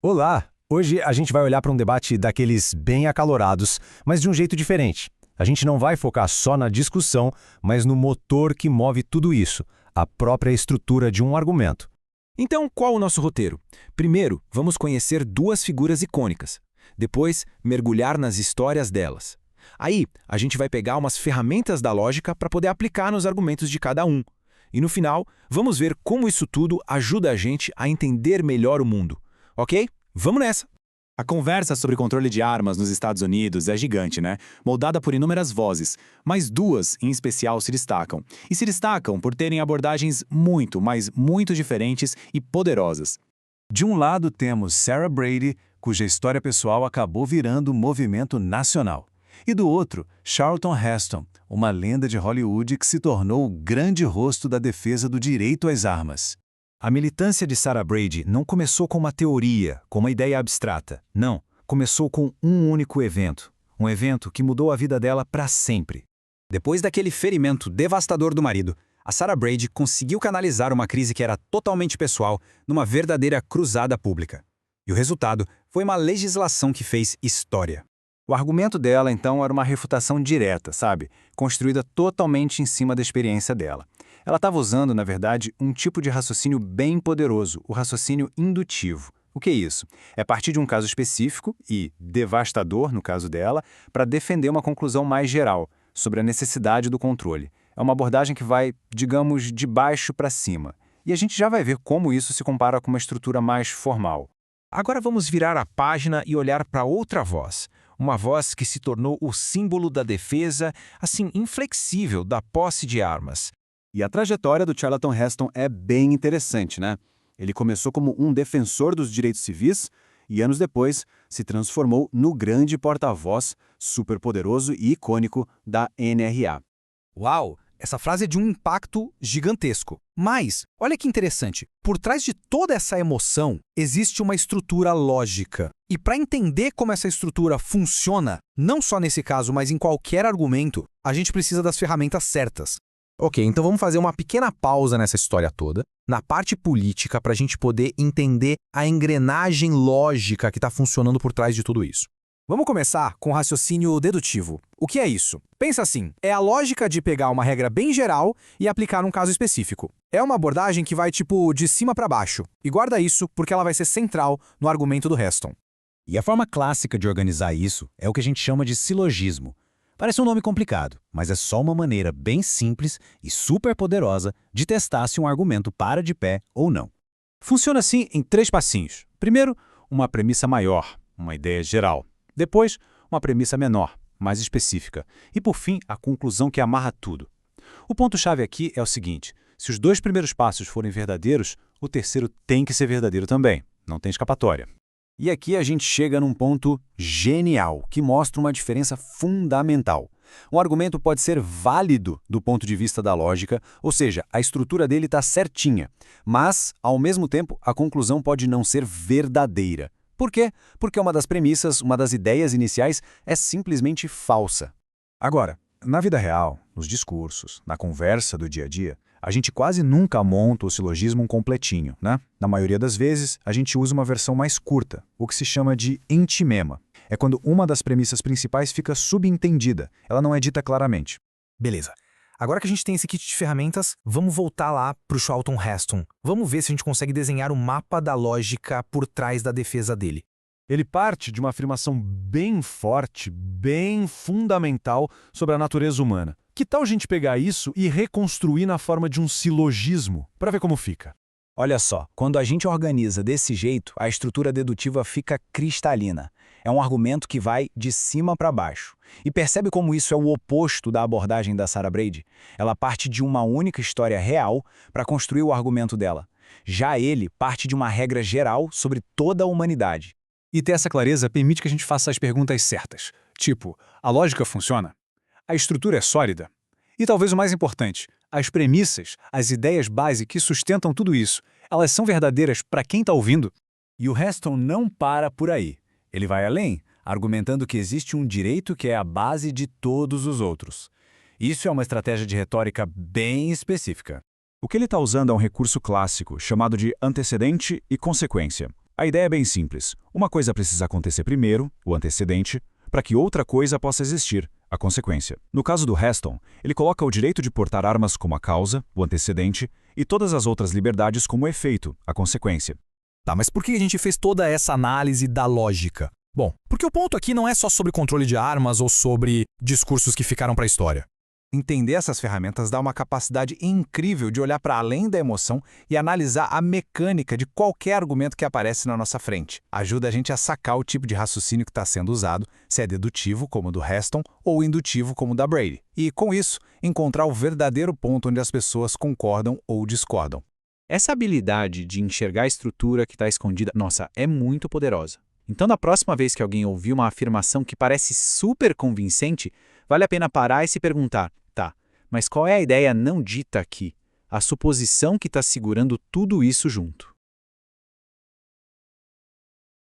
Olá! Hoje a gente vai olhar para um debate daqueles bem acalorados, mas de um jeito diferente. A gente não vai focar só na discussão, mas no motor que move tudo isso, a própria estrutura de um argumento. Então, qual o nosso roteiro? Primeiro, vamos conhecer duas figuras icônicas. Depois, mergulhar nas histórias delas. Aí, a gente vai pegar umas ferramentas da lógica para poder aplicar nos argumentos de cada um. E no final, vamos ver como isso tudo ajuda a gente a entender melhor o mundo. Ok? Vamos nessa! A conversa sobre controle de armas nos Estados Unidos é gigante, né? Moldada por inúmeras vozes, mas duas, em especial, se destacam. E se destacam por terem abordagens muito, mas muito diferentes e poderosas. De um lado temos Sarah Brady, cuja história pessoal acabou virando movimento nacional. E do outro, Charlton Heston, uma lenda de Hollywood que se tornou o grande rosto da defesa do direito às armas. A militância de Sarah Brady não começou com uma teoria, com uma ideia abstrata. Não, começou com um único evento. Um evento que mudou a vida dela para sempre. Depois daquele ferimento devastador do marido, a Sarah Brady conseguiu canalizar uma crise que era totalmente pessoal numa verdadeira cruzada pública. E o resultado foi uma legislação que fez história. O argumento dela, então, era uma refutação direta, sabe? Construída totalmente em cima da experiência dela. Ela estava usando, na verdade, um tipo de raciocínio bem poderoso, o raciocínio indutivo. O que é isso? É partir de um caso específico e devastador, no caso dela, para defender uma conclusão mais geral, sobre a necessidade do controle. É uma abordagem que vai, digamos, de baixo para cima. E a gente já vai ver como isso se compara com uma estrutura mais formal. Agora vamos virar a página e olhar para outra voz. Uma voz que se tornou o símbolo da defesa, assim, inflexível da posse de armas. E a trajetória do Charlton Heston é bem interessante, né? Ele começou como um defensor dos direitos civis e, anos depois, se transformou no grande porta-voz, superpoderoso e icônico da NRA. Uau! Essa frase é de um impacto gigantesco. Mas, olha que interessante, por trás de toda essa emoção, existe uma estrutura lógica. E para entender como essa estrutura funciona, não só nesse caso, mas em qualquer argumento, a gente precisa das ferramentas certas. Ok, então vamos fazer uma pequena pausa nessa história toda, na parte política, para a gente poder entender a engrenagem lógica que está funcionando por trás de tudo isso. Vamos começar com o raciocínio dedutivo. O que é isso? Pensa assim, é a lógica de pegar uma regra bem geral e aplicar num caso específico. É uma abordagem que vai tipo de cima para baixo. E guarda isso porque ela vai ser central no argumento do Heston. E a forma clássica de organizar isso é o que a gente chama de silogismo. Parece um nome complicado, mas é só uma maneira bem simples e super poderosa de testar se um argumento para de pé ou não. Funciona assim em 3 passinhos. Primeiro, uma premissa maior, uma ideia geral. Depois, uma premissa menor, mais específica. E, por fim, a conclusão que amarra tudo. O ponto-chave aqui é o seguinte: se os 2 primeiros passos forem verdadeiros, o terceiro tem que ser verdadeiro também. Não tem escapatória. E aqui a gente chega num ponto genial, que mostra uma diferença fundamental. Um argumento pode ser válido do ponto de vista da lógica, ou seja, a estrutura dele está certinha, mas, ao mesmo tempo, a conclusão pode não ser verdadeira. Por quê? Porque uma das premissas, uma das ideias iniciais, é simplesmente falsa. Agora, na vida real, nos discursos, na conversa do dia a dia, a gente quase nunca monta o silogismo completinho, né? Na maioria das vezes, a gente usa uma versão mais curta, o que se chama de entimema. É quando uma das premissas principais fica subentendida, ela não é dita claramente. Beleza. Agora que a gente tem esse kit de ferramentas, vamos voltar lá para o Charlton Heston. Vamos ver se a gente consegue desenhar o mapa da lógica por trás da defesa dele. Ele parte de uma afirmação bem forte, bem fundamental sobre a natureza humana. Que tal a gente pegar isso e reconstruir na forma de um silogismo, para ver como fica? Olha só, quando a gente organiza desse jeito, a estrutura dedutiva fica cristalina. É um argumento que vai de cima para baixo. E percebe como isso é o oposto da abordagem da Sarah Brady? Ela parte de uma única história real para construir o argumento dela. Já ele parte de uma regra geral sobre toda a humanidade. E ter essa clareza permite que a gente faça as perguntas certas. Tipo, a lógica funciona? A estrutura é sólida? E talvez o mais importante, as premissas, as ideias base que sustentam tudo isso, elas são verdadeiras para quem está ouvindo? E o Heston não para por aí. Ele vai além, argumentando que existe um direito que é a base de todos os outros. Isso é uma estratégia de retórica bem específica. O que ele está usando é um recurso clássico, chamado de antecedente e consequência. A ideia é bem simples. Uma coisa precisa acontecer primeiro, o antecedente, para que outra coisa possa existir, a consequência. No caso do Heston, ele coloca o direito de portar armas como a causa, o antecedente, e todas as outras liberdades como o efeito, a consequência. Tá, mas por que a gente fez toda essa análise da lógica? Bom, porque o ponto aqui não é só sobre controle de armas ou sobre discursos que ficaram para a história. Entender essas ferramentas dá uma capacidade incrível de olhar para além da emoção e analisar a mecânica de qualquer argumento que aparece na nossa frente. Ajuda a gente a sacar o tipo de raciocínio que está sendo usado, se é dedutivo, como o do Heston, ou indutivo, como o da Brady. E, com isso, encontrar o verdadeiro ponto onde as pessoas concordam ou discordam. Essa habilidade de enxergar a estrutura que está escondida, nossa, é muito poderosa. Então, da próxima vez que alguém ouvir uma afirmação que parece super convincente, vale a pena parar e se perguntar, tá, mas qual é a ideia não dita aqui? A suposição que está segurando tudo isso junto.